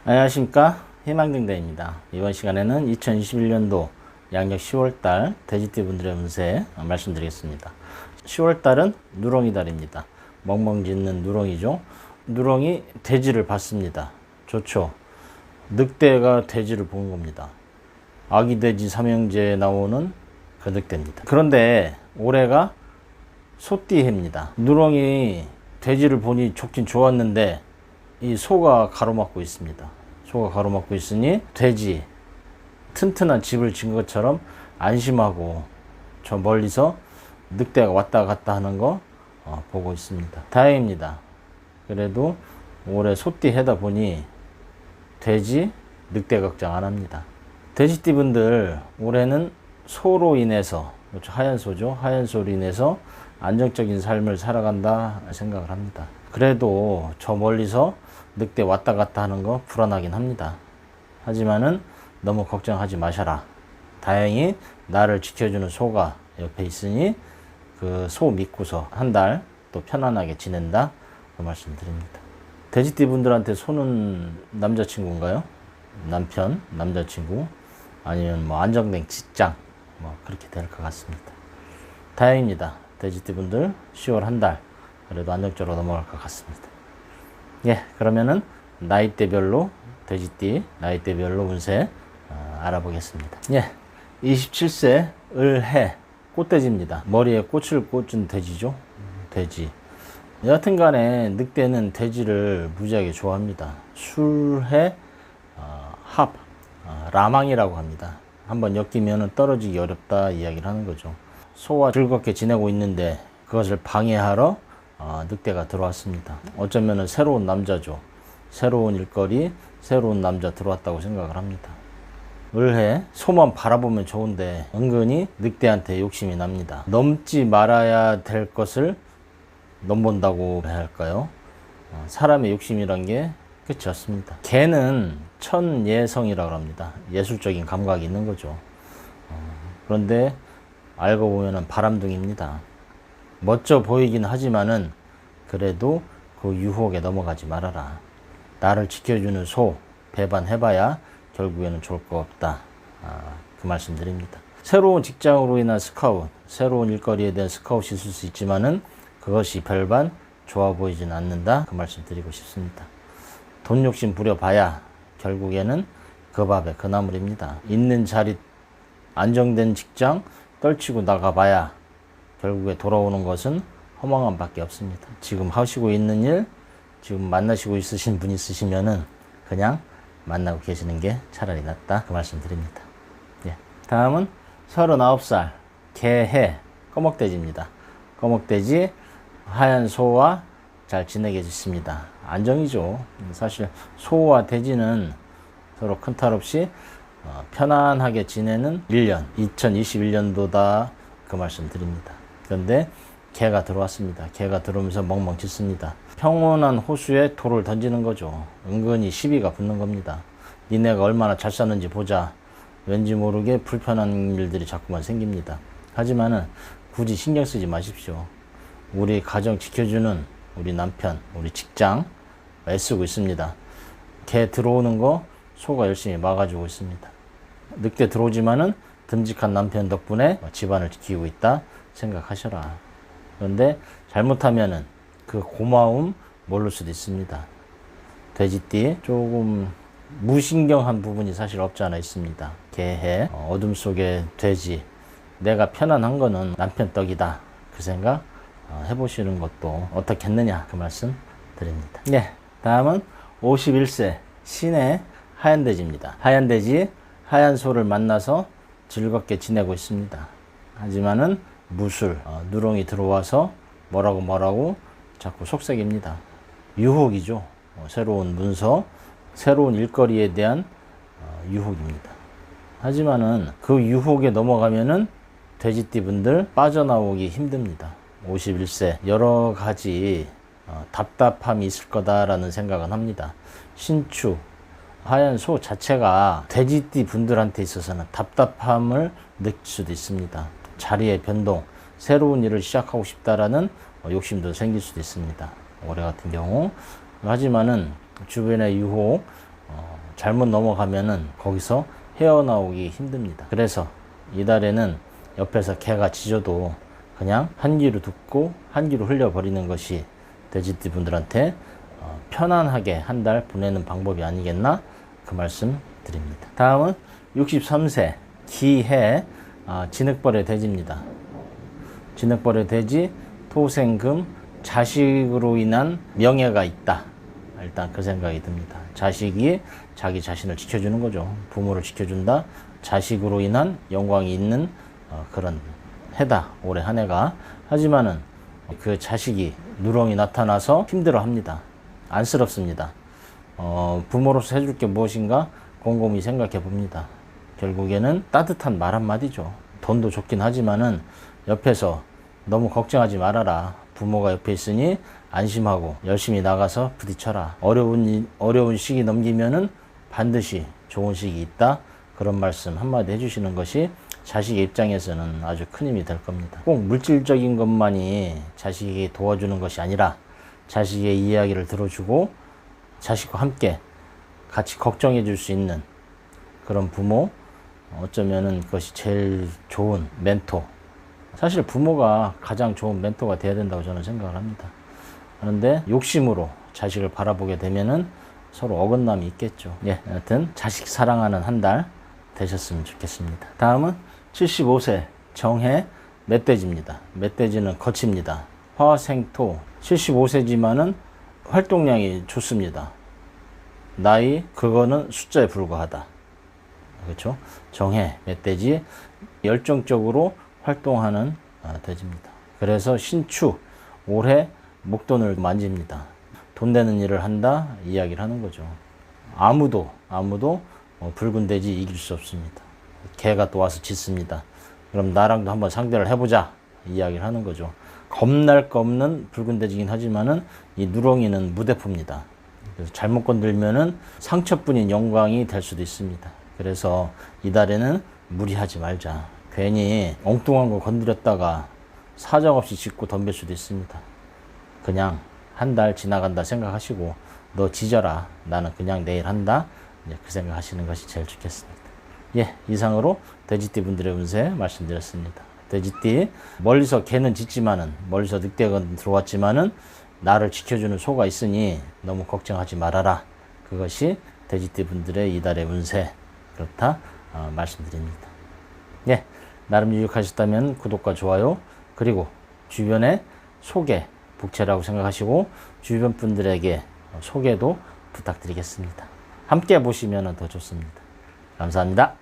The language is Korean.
안녕하십니까, 희망등대입니다. 이번 시간에는 2021년도 양력 10월달 돼지띠 분들의 운세 말씀드리겠습니다. 10월달은 누렁이 달입니다. 멍멍 짖는 누렁이죠. 누렁이 돼지를 봤습니다. 좋죠. 늑대가 돼지를 본 겁니다. 아기 돼지 삼형제에 나오는 그 늑대입니다. 그런데 올해가 소띠해입니다. 누렁이 돼지를 보니 좋긴 좋았는데 이 소가 가로막고 있습니다. 소가 가로막고 있으니 돼지 튼튼한 집을 진 것처럼 안심하고 저 멀리서 늑대가 왔다 갔다 하는 거 보고 있습니다. 다행입니다. 그래도 올해 소띠 해다 보니 돼지 늑대 걱정 안 합니다. 돼지띠 분들 올해는 소로 인해서, 그렇죠, 하얀 소죠. 하얀 소로 인해서 안정적인 삶을 살아간다 생각을 합니다. 그래도 저 멀리서 늑대 왔다 갔다 하는 거 불안하긴 합니다. 하지만은 너무 걱정하지 마셔라. 다행히 나를 지켜주는 소가 옆에 있으니 그 소 믿고서 한 달 또 편안하게 지낸다, 그 말씀 드립니다. 돼지띠 분들한테 소는 남자친구인가요? 남편, 남자친구, 아니면 뭐 안정된 직장, 뭐 그렇게 될 것 같습니다. 다행입니다. 돼지띠 분들 10월 한 달 그래도 안정적으로 넘어갈 것 같습니다. 예, 그러면은 나이대별로 돼지띠 나이대별로 운세 알아보겠습니다. 예, 27세 을해 꽃돼지입니다. 머리에 꽃을 꽂은 돼지죠. 돼지. 여하튼 간에 늑대는 돼지를 무지하게 좋아합니다. 술해 합 라망이라고 합니다. 한번 엮이면 떨어지기 어렵다 이야기를 하는 거죠. 소와 즐겁게 지내고 있는데 그것을 방해하러 늑대가 들어왔습니다. 어쩌면 새로운 남자죠. 새로운 일거리, 새로운 남자 들어왔다고 생각을 합니다. 을해 소만 바라보면 좋은데 은근히 늑대한테 욕심이 납니다. 넘지 말아야 될 것을 넘본다고 해야 할까요? 사람의 욕심이란 게 끝이 없습니다. 개는 천예성이라고 합니다. 예술적인 감각이 있는 거죠. 그런데 알고 보면 바람둥이입니다. 멋져 보이긴 하지만은 그래도 그 유혹에 넘어가지 말아라. 나를 지켜주는 소 배반해봐야 결국에는 좋을 거 없다. 그 말씀 드립니다. 새로운 직장으로 인한 스카웃, 새로운 일거리에 대한 스카웃이 있을 수 있지만은 그것이 별반 좋아 보이진 않는다. 그 말씀 드리고 싶습니다. 돈 욕심 부려봐야 결국에는 그 밥에 그 나물입니다. 있는 자리 안정된 직장 떨치고 나가봐야 결국에 돌아오는 것은 허망함밖에 없습니다. 지금 하시고 있는 일, 지금 만나시고 있으신 분 있으시면은 그냥 만나고 계시는 게 차라리 낫다, 그 말씀 드립니다. 예. 다음은 39살 개해 꺼먹돼지입니다. 꺼먹돼지 하얀 소와 잘 지내게 됐습니다. 안정이죠. 사실 소와 돼지는 서로 큰 탈 없이 편안하게 지내는 1년, 2021년도다, 그 말씀 드립니다. 그런데 개가 들어왔습니다. 개가 들어오면서 멍멍 짖습니다. 평온한 호수에 돌을 던지는 거죠. 은근히 시비가 붙는 겁니다. 니네가 얼마나 잘 사는지 보자. 왠지 모르게 불편한 일들이 자꾸만 생깁니다. 하지만은 굳이 신경 쓰지 마십시오. 우리 가정 지켜주는 우리 남편, 우리 직장 애쓰고 있습니다. 개 들어오는 거 소가 열심히 막아주고 있습니다. 늑대 들어오지만은 듬직한 남편 덕분에 집안을 지키고 있다 생각하셔라. 그런데 잘못하면은 그 고마움 모를 수도 있습니다. 돼지띠 조금 무신경한 부분이 사실 없지 않아 있습니다. 개해 어둠 속의 돼지, 내가 편안한 거는 남편 떡이다, 그 생각 해보시는 것도 어떻겠느냐, 그 말씀 드립니다. 네, 다음은 51세 신의 하얀 돼지입니다. 하얀 돼지 하얀 소를 만나서 즐겁게 지내고 있습니다. 하지만은 무술 누렁이 들어와서 뭐라고 자꾸 속삭입니다. 유혹이죠. 새로운 문서, 새로운 일거리에 대한 유혹입니다. 하지만은 그 유혹에 넘어가면은 돼지띠 분들 빠져나오기 힘듭니다. 51세 여러 가지 답답함이 있을 거다라는 생각은 합니다. 신축 하얀 소 자체가 돼지띠 분들한테 있어서는 답답함을 느낄 수도 있습니다. 자리의 변동, 새로운 일을 시작하고 싶다라는 욕심도 생길 수도 있습니다. 올해 같은 경우. 하지만은 주변의 유혹, 잘못 넘어가면은 거기서 헤어나오기 힘듭니다. 그래서 이달에는 옆에서 개가 짖어도 그냥 한 귀로 듣고 한 귀로 흘려버리는 것이 돼지띠 분들한테 편안하게 한 달 보내는 방법이 아니겠나, 그 말씀 드립니다. 다음은 63세 기해 진흙벌의 돼지입니다. 진흙벌의 돼지, 토생금, 자식으로 인한 명예가 있다. 일단 그 생각이 듭니다. 자식이 자기 자신을 지켜주는 거죠. 부모를 지켜준다. 자식으로 인한 영광이 있는 그런 해다, 올해 한 해가. 하지만은 그 자식이 누렁이 나타나서 힘들어합니다. 안쓰럽습니다. 부모로서 해줄 게 무엇인가 곰곰이 생각해 봅니다. 결국에는 따뜻한 말 한마디죠. 돈도 좋긴 하지만은 옆에서 너무 걱정하지 말아라. 부모가 옆에 있으니 안심하고 열심히 나가서 부딪혀라. 어려운 시기 넘기면은 반드시 좋은 시기 있다. 그런 말씀 한마디 해주시는 것이 자식의 입장에서는 아주 큰 힘이 될 겁니다. 꼭 물질적인 것만이 자식에게 도와주는 것이 아니라 자식의 이야기를 들어주고 자식과 함께 같이 걱정해 줄 수 있는 그런 부모, 어쩌면은 그것이 제일 좋은 멘토. 사실 부모가 가장 좋은 멘토가 돼야 된다고 저는 생각을 합니다. 그런데 욕심으로 자식을 바라보게 되면은 서로 어긋남이 있겠죠. 예, 여하튼 자식 사랑하는 한 달 되셨으면 좋겠습니다. 다음은 75세 정해 멧돼지입니다. 멧돼지는 거칩니다. 화생토 75세지만은 활동량이 좋습니다. 나이 그거는 숫자에 불과하다. 그렇죠? 정해 멧돼지 열정적으로 활동하는 돼지입니다. 그래서 신축 올해 목돈을 만집니다. 돈 되는 일을 한다 이야기를 하는 거죠. 아무도 붉은 돼지 이길 수 없습니다. 개가 또 와서 짖습니다. 그럼 나랑도 한번 상대를 해보자 이야기를 하는 거죠. 겁날 거 없는 붉은 돼지긴 하지만은 이 누렁이는 무대포입니다. 그래서 잘못 건들면은 상처뿐인 영광이 될 수도 있습니다. 그래서 이달에는 무리하지 말자. 괜히 엉뚱한 거 건드렸다가 사정없이 짖고 덤빌 수도 있습니다. 그냥 한 달 지나간다 생각하시고 너 짖어라. 나는 그냥 내일 한다. 이제 그 생각 하시는 것이 제일 좋겠습니다. 예, 이상으로 돼지띠 분들의 운세 말씀드렸습니다. 돼지띠 멀리서 개는 짖지만은 멀리서 늑대가 들어왔지만은 나를 지켜주는 소가 있으니 너무 걱정하지 말아라. 그것이 돼지띠 분들의 이달의 운세 그렇다 말씀드립니다. 예, 나름 유익하셨다면 구독과 좋아요 그리고 주변에 소개 복채라고 생각하시고 주변 분들에게 소개도 부탁드리겠습니다. 함께 보시면 더 좋습니다. 감사합니다.